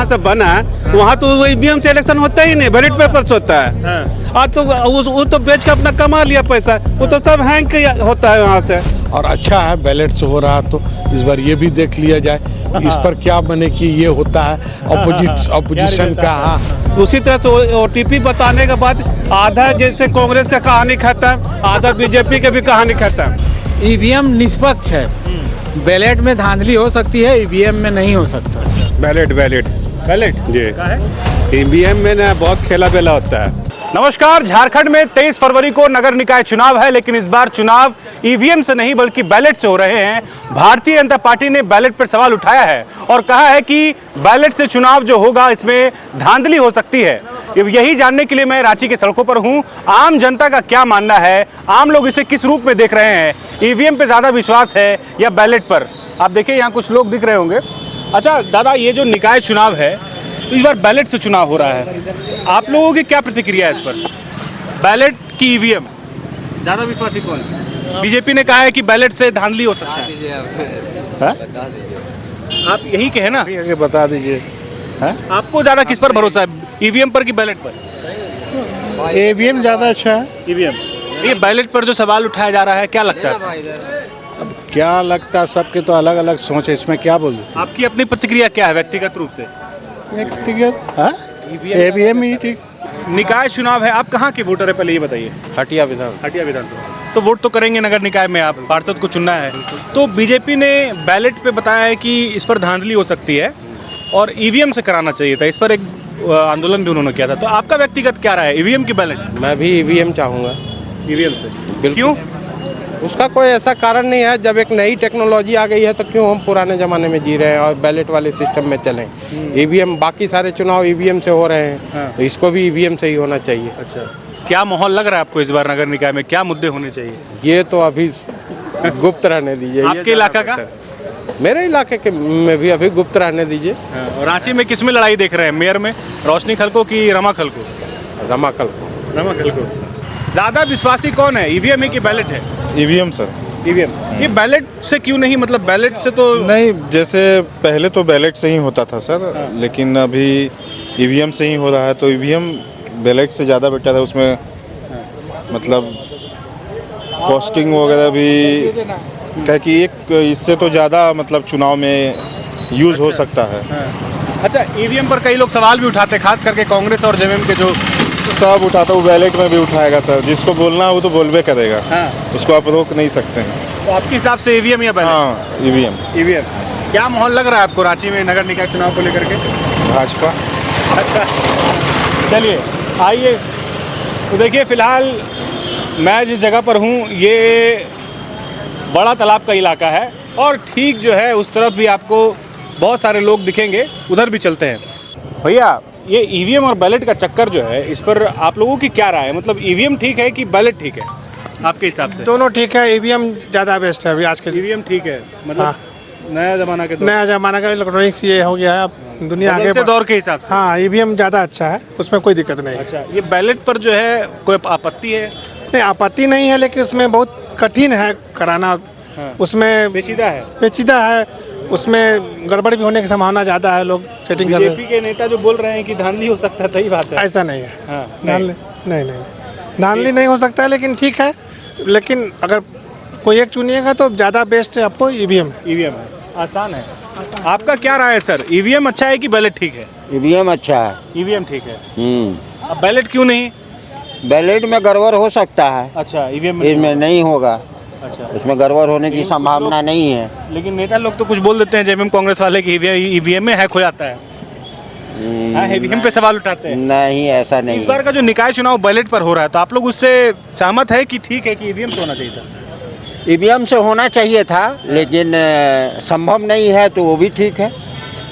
जहाँ से बना है वहाँ तो ईवीएम से इलेक्शन होता ही नहीं, बैलेट पेपर से होता है। तो वो तो बेच के अपना कमा लिया पैसा, वो तो सब हैंग के होता है वहाँ से। और अच्छा है बैलेट से हो रहा, तो इस बार ये भी देख लिया जाए इस पर क्या बने कि ये होता है अपोजिशन का। हाँ, उसी तरह से ओटीपी बताने के बाद आधा जैसे कांग्रेस का कहानी खत्म, आधा बीजेपी के भी कहानी खत्म। ईवीएम निष्पक्ष है, बैलेट में धांधली हो सकती है, ईवीएम में नहीं हो सकता। बैलेट जी, ईवीएम में ना बहुत खेला बेला होता है। नमस्कार। झारखंड में 23 फरवरी को नगर निकाय चुनाव है, लेकिन इस बार चुनाव ईवीएम से नहीं बल्कि बैलेट से हो रहे हैं। भारतीय जनता पार्टी ने बैलेट पर सवाल उठाया है और कहा है कि बैलेट से चुनाव जो होगा इसमें धांधली हो सकती है। यही जानने के लिए मैं रांची के सड़कों पर हूं। आम जनता का क्या मानना है, आम लोग इसे किस रूप में देख रहे हैं, ईवीएम पे ज्यादा विश्वास है या बैलेट पर? आप देखिए यहाँ कुछ लोग दिख रहे होंगे। अच्छा दादा, ये जो निकाय चुनाव है तो इस बार बैलेट से चुनाव हो रहा है, आप लोगों की क्या प्रतिक्रिया है इस पर? बैलेट की ईवीएम ज्यादा विश्वासी कौन है? बीजेपी ने कहा है कि बैलेट से धांधली हो सकता है। आप यही कहे ना, आगे बता दीजिए। आपको ज्यादा किस पर भरोसा है, ईवीएम पर कि बैलेट पर? ईवीएम ज़्यादा अच्छा है। ईवीएम। ये बैलेट पर जो सवाल उठाया जा रहा है, क्या लगता है? अब क्या लगता है, सबके तो अलग अलग सोच है, इसमें क्या बोलूं। आपकी अपनी प्रतिक्रिया क्या है व्यक्तिगत रूप से? ईवीएम ही ठीक। निकाय चुनाव है, आप कहाँ के वोटर है पहले ये बताइए? हटिया विधान। हटिया विधानसभा। तो वोट तो करेंगे नगर निकाय में, आप पार्षद को चुनना है। तो बीजेपी ने बैलेट पे बताया है कि इस पर धांधली हो सकती है और ईवीएम से कराना चाहिए था। इस पर एक आंदोलन भी उन्होंने किया था। तो आपका व्यक्तिगत क्या राय है, ईवीएम की बैलेट? मैं भी ईवीएम चाहूँगा। ईवीएम से बिल्कुल। क्यों? उसका कोई ऐसा कारण नहीं है, जब एक नई टेक्नोलॉजी आ गई है तो क्यों हम पुराने ज़माने में जी रहे हैं और बैलेट वाले सिस्टम में चलें। ईवीएम, बाकी सारे चुनाव ईवीएम से हो रहे हैं, तो इसको भी ईवीएम से ही होना चाहिए। अच्छा, क्या माहौल लग रहा है आपको इस बार नगर निकाय में, क्या मुद्दे होने चाहिए? ये तो अभी गुप्त रहने दीजिए। आपके इलाका का? मेरे इलाके के में भी अभी गुप्त रहने दीजिए। और रांची में किस में लड़ाई देख रहे हैं, मेयर में रोशनी खलको की रमा खलको? रमा खलको। रमा खलको। ज्यादा विश्वासी कौन है, ईवीएम है कि बैलेट है? EVM sir. ईवीएम। ये बैलेट से क्यों नहीं, मतलब बैलेट से तो नहीं, जैसे पहले तो बैलेट से ही होता था सर, लेकिन अभी ईवीएम से ही हो रहा है, तो ईवीएम बैलेट से ज़्यादा बेटर है। उसमें मतलब कॉस्टिंग वगैरह भी क्या कि एक इससे तो ज़्यादा मतलब चुनाव में यूज़ हो सकता है। अच्छा, ईवीएम पर कई लोग सवाल भी उठाते हैं, खास करके कांग्रेस और जेएमएम के जो सब उठाता, वो बैलेट में भी उठाएगा सर। जिसको बोलना है वो तो बोलबे करेगा। उसको आप रोक नहीं सकते हैं। तो आपके हिसाब से ईवीएम या बैलेट? हाँ, ईवीएम। ईवीएम। क्या माहौल लग रहा है आपको रांची में नगर निकाय चुनाव को लेकर के? भाजपा। अच्छा, चलिए आइए। तो देखिए, फिलहाल मैं जिस जगह पर हूँ ये बड़ा तालाब का इलाका है और ठीक जो है उस तरफ भी आपको बहुत सारे लोग दिखेंगे, उधर भी चलते हैं। भैया, ये ईवीएम और बैलेट का चक्कर जो है, इस पर आप लोगों की क्या राय है? मतलब ईवीएम ठीक है कि बैलेट ठीक है आपके हिसाब से? दोनों ठीक है, ईवीएम ज़्यादा बेस्ट है अभी आज के। ईवीएम ठीक है, मतलब नया जमाना के नया जमाना का इलेक्ट्रॉनिक्स ये हो गया है, अब दुनिया आगे बदलते दौर के हिसाब से। हाँ, ईवीएम ज़्यादा अच्छा है, उसमें कोई दिक्कत नहीं है। अच्छा, ये बैलेट पर जो है कोई आपत्ति है? नहीं, आपत्ति नहीं है, लेकिन उसमें बहुत कठिन है कराना। उसमें पेचीदा है, उसमें गड़बड़ भी होने की संभावना ज़्यादा है। लोग सेटिंग कर रहे हैं। बीजेपी के नेता जो बोल रहे हैं कि धांधली हो सकता है, सही बात है? ऐसा नहीं है। हाँ, नहीं, धांधली नहीं हो सकता है, लेकिन ठीक है। लेकिन अगर कोई एक चुनिएगा तो ज़्यादा बेस्ट है आपको ईवीएम। ईवीएम है, आसान है। आपका क्या राय है सर, ईवीएम अच्छा है कि बैलेट ठीक है? ईवीएम अच्छा है। ईवीएम ठीक है। अब बैलेट क्यों नहीं? बैलेट में गड़बड़ हो सकता है। अच्छा, ईवीएम इसमें नहीं होगा। अच्छा, इसमें गड़बड़ होने की संभावना नहीं है। लेकिन नेता लोग तो कुछ बोल देते हैं, जेएमएम कांग्रेस वाले की ईवीएम में हैक हो जाता है। ईवीएम पे सवाल उठाते हैं। नहीं, ऐसा नहीं। इस बार का जो निकाय चुनाव बैलेट पर हो रहा है, तो आप लोग उससे सहमत है कि ठीक है कि ईवीएम से होना चाहिए था? ईवीएम से होना चाहिए था, लेकिन संभव नहीं है, तो वो भी ठीक है।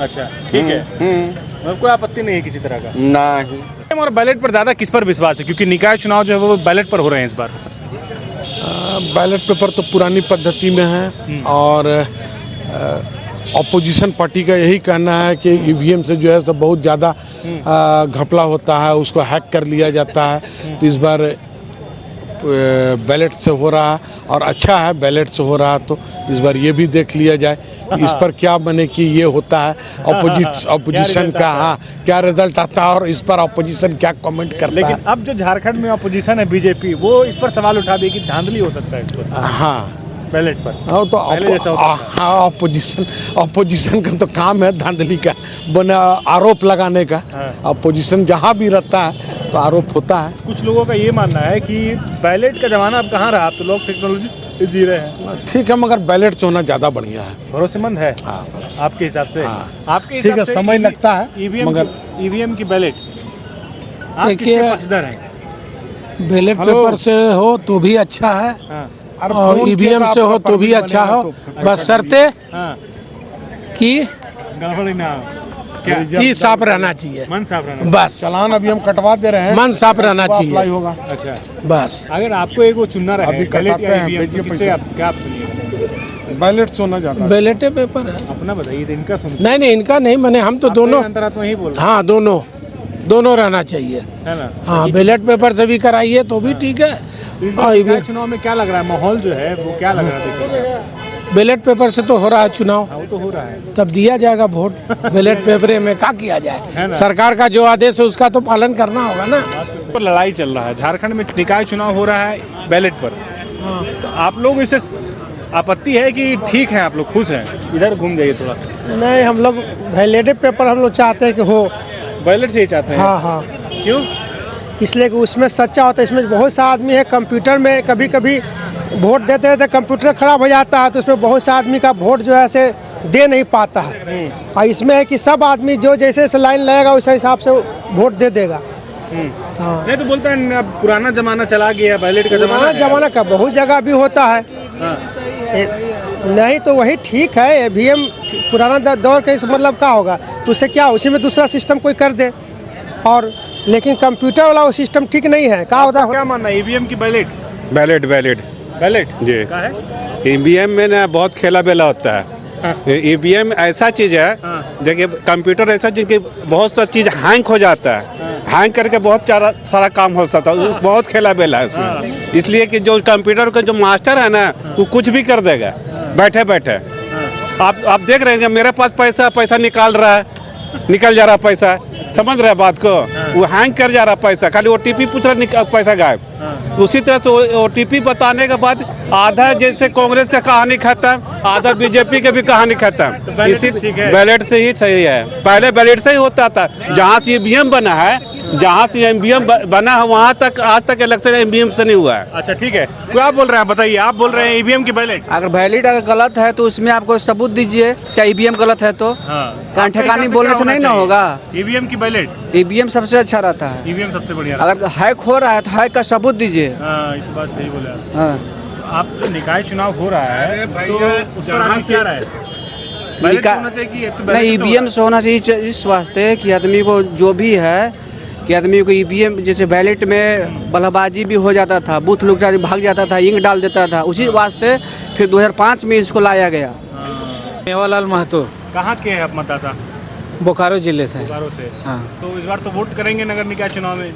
अच्छा, ठीक है, मतलब कोई आपत्ति नहीं है किसी तरह का? नहीं। और बैलेट पर ज़्यादा किस पर विश्वास है, क्योंकि निकाय चुनाव जो है वो बैलेट पर हो रहे हैं इस बार? बैलेट पेपर तो पुरानी पद्धति में है और अपोजिशन पार्टी का यही कहना है कि ईवीएम से जो है सब बहुत ज़्यादा घपला होता है, उसको हैक कर लिया जाता है। तो इस बार बैलेट से हो रहा है और अच्छा है बैलेट से हो रहा, तो इस बार ये भी देख लिया जाए कि इस पर क्या बने कि ये होता है अपोजिशन का, हाँ क्या रिजल्ट आता है और इस पर अपोजिशन क्या कमेंट करता लेकिन है। अब जो झारखंड में अपोजिशन है बीजेपी, वो इस पर सवाल उठा दी कि धांधली हो सकता है इस पर हाँ बैलेट पर। हाँ तो पहले जैसा होता था। हाँ अपोजिशन का तो काम है धांधली का, बना आरोप लगाने का। अपोजिशन जहाँ भी रहता है तो आरोप होता है। कुछ लोगों का ये मानना है कि बैलेट का जमाना अब कहाँ रहा, अब तो लोग टेक्नोलॉजी जी रहे हैं। ठीक है, मगर बैलेट से होना ज़्यादा बढ़िया है। भरोसेमंद है हाँ आपके हिसाब से? हाँ। आपके ठीक है, हिसाब से समय लगता है, मगर ईवीएम की बैलेट आप देखिए, किसके पक्षधर हैं? बैलेट पेपर से हो तो भी अच्छा है हाँ और ईवीएम से हो तो भी अच्छा हो, बस शर्ते हाँ कि गड़बड़ी ना क्या कि साफ रहना चाहिए, मन साफ रहना। बस चालान अभी हम कटवा दे रहे हैं, मन साफ रहना अप्लाई चाहिए होगा। अच्छा, बस। अगर आपको एक वो चुनना रहे अभी बैलेट कटाते या हैं, ईवीएम, भेजिए तो किससे पैसा। आप क्या आप सुनिएगा? बैलेट से होना ज़्यादा। बैलेटे पेपर है। अपना बताइए, तो इनका सुन नहीं इनका नहीं, मैंने हम तो दोनों, अंतरात्मा ही बोल रहे हाँ दोनों रहना चाहिए। है ना? हाँ बैलेट पेपर से भी कराइए तो भी ठीक है। तो इस और बार ईवीएम चुनाव में क्या लग रहा है, माहौल जो है वो क्या लग रहा है देखिए? बैलेट पेपर से तो हो रहा है चुनाव, हाँ, वो तो हो रहा है। तब दिया जाएगा वोट। बैलेट पेपर में क्या किया है जाए, ना? सरकार का जो आदेश है उसका तो पालन करना होगा ना। पर लड़ाई चल रहा है, झारखंड में निकाय चुनाव हो रहा है बैलेट पर, तो आप लोग इससे आपत्ति है कि ठीक है, आप लोग खुश हैं? इधर घूम जाइए थोड़ा। नहीं, हम लोग बैलेट पेपर हम लोग चाहते हैं कि हो। बैलेट से ही चाहते हैं? हाँ हाँ, क्यों? इसलिए कि उसमें सच्चा होता है। इसमें बहुत सा आदमी है, कंप्यूटर में कभी कभी वोट देते हैं तो कंप्यूटर खराब हो जाता है, तो उसमें बहुत सा आदमी का वोट जो है से दे नहीं पाता है। और इसमें है कि सब आदमी जो जैसे से लाइन लगेगा उस हिसाब से वोट दे देगा। हाँ, नहीं तो बोलता है अब पुराना जमाना चला गया, बैलेट का जमाना पुराना है। जमाना का बहुत जगह भी होता है। हाँ। नहीं तो वही ठीक है, ईवीएम पुराना दौर का इस मतलब क्या होगा, तो उससे क्या उसी में दूसरा सिस्टम कोई कर दे। और लेकिन कंप्यूटर वाला वो सिस्टम ठीक नहीं है। क्या होता है? क्या मानना है, ईवीएम की बैलेट? बैलेट बैलेट जी। क्या है? ईवीएम में ना बहुत खेला बेला होता है। ईवीएम ऐसा चीज है, देखिए कंप्यूटर ऐसा चीज कि बहुत सा चीज हैंग हो जाता है, हैंग करके बहुत सारा काम हो सकता है, बहुत खेला बेला है इसमें। इसलिए कि जो कंप्यूटर का जो मास्टर है ना, वो कुछ भी कर देगा बैठे बैठे। आप देख रहे हैं मेरे पास पैसा निकाल रहा है, निकल जा रहा पैसा, समझ रहे बात को? वो हैंग कर जा रहा पैसा, खाली ओटीपी पूछ रहा, पैसा गायब। उसी तरह से ओटीपी बताने के बाद आधा जैसे कांग्रेस का कहानी खत्म, आधा बीजेपी के भी कहानी खत्म। इसी बैलेट से ही सही है, पहले बैलेट से ही होता था। जहाँ से ईवीएम बना है, जहाँ से ईवीएम बना है वहाँ तक आज तक इलेक्शन ईवीएम से नहीं हुआ है। अच्छा ठीक है, क्या बोल रहे हैं बताइए? आप बोल रहे हैं ईवीएम की बैलेट? अगर बैलेट अगर गलत है तो उसमें आपको सबूत दीजिए, चाहे ईवीएम गलत है तो। हाँ, ठेकानी बोलने से नहीं ना होगा। ईवीएम की बैलेट, ईवीएम सबसे अच्छा रहता है। ईवीएम सबसे बढ़िया। अगर हैक हो रहा है तो हैक का सबूत दीजिए। हाँ, ये तो बात सही बोले आप। हाँ, आप जो निकाय चुनाव हो रहा है तो उस पर आदमी क्या रहा है? बैलेट से होना चाहिए कि तो बैलेट नहीं से ईवीएम से होना चाहिए इस वास्ते कि आदमी को जो भी है कि आदमी को ईवीएम जैसे बैलेट में बल्लेबाजी भी हो जाता था, बूथ लोग भाग जाता था, इंक डाल देता था, उसी वास्ते फिर 2005 में इसको लाया गया। मेवालाल महतो, कहाँ के हैं आप मतदाता? बोकारो जिले से। बोकारो से। हाँ, तो इस बार तो वोट करेंगे नगर निकाय चुनाव में?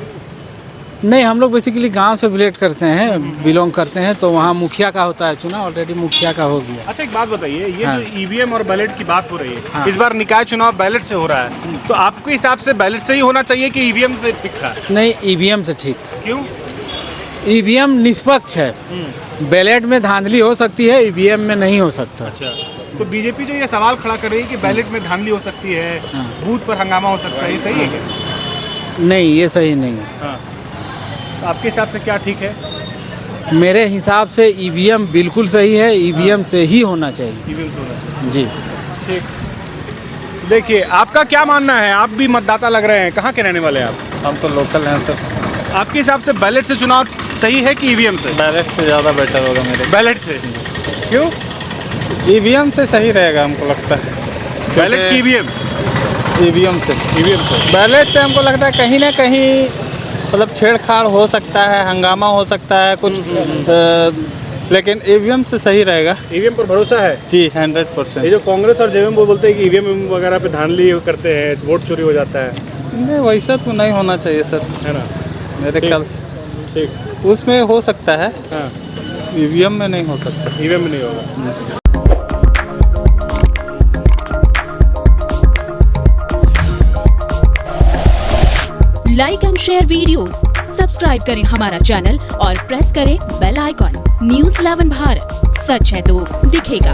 नहीं हम लोग बेसिकली गांव से बिलोंग करते हैं, बिलोंग करते हैं, तो वहाँ मुखिया का होता है चुनाव, ऑलरेडी मुखिया का हो गया। अच्छा एक बात बताइए, ये हाँ। जो ईवीएम और बैलेट की बात हो रही है, हाँ। इस बार निकाय चुनाव बैलेट से हो रहा है, तो आपके हिसाब से बैलेट से ही होना चाहिए कि ईवीएम से ठीक था? नहीं ईवीएम से ठीक था। क्यों? ईवीएम निष्पक्ष है, बैलेट में धांधली हो सकती है, ईवीएम में नहीं हो सकता। अच्छा, तो बीजेपी जो ये सवाल खड़ा कर रही है कि बैलेट में धांधली हो सकती है, बूथ पर हंगामा हो सकता है, ये सही है क्या? नहीं ये सही नहीं है। हाँ, तो आपके हिसाब से क्या ठीक है? मेरे हिसाब से ईवीएम बिल्कुल सही है, ईवीएम से ही होना चाहिए। ईवीएम से होना चाहिए। जी ठीक। देखिए आपका क्या मानना है, आप भी मतदाता लग रहे हैं, कहाँ के रहने वाले हैं आप? हम तो लोकल हैं सर। आपके हिसाब से बैलेट से चुनाव सही है कि ईवीएम से? बैलेट से ज़्यादा बेटर होगा मेरे। बैलेट से क्यों? ईवीएम से सही रहेगा हमको लगता है। बैलेट की ईवीएम? ईवीएम से। ईवीएम से। बैलेट से हमको लगता है कहीं ना कहीं मतलब छेड़छाड़ हो सकता है, हंगामा हो सकता है कुछ, लेकिन ईवीएम से सही रहेगा। ईवीएम पर भरोसा है जी 100%। ये जो कांग्रेस और जेवीएम वो बोलते हैं कि ईवीएम वगैरह पे धांधली करते हैं, वोट चोरी हो जाता है। नहीं वैसा तो नहीं होना चाहिए सर, है ना? मेरे ख्याल से। ठीक। उसमें हो सकता है, हाँ, ईवीएम में नहीं हो सकता। ईवीएम में नहीं होगा। Like and share videos, subscribe करें हमारा चैनल और प्रेस करें बेल आइकॉन। न्यूज़ 11 भारत, सच है तो दिखेगा।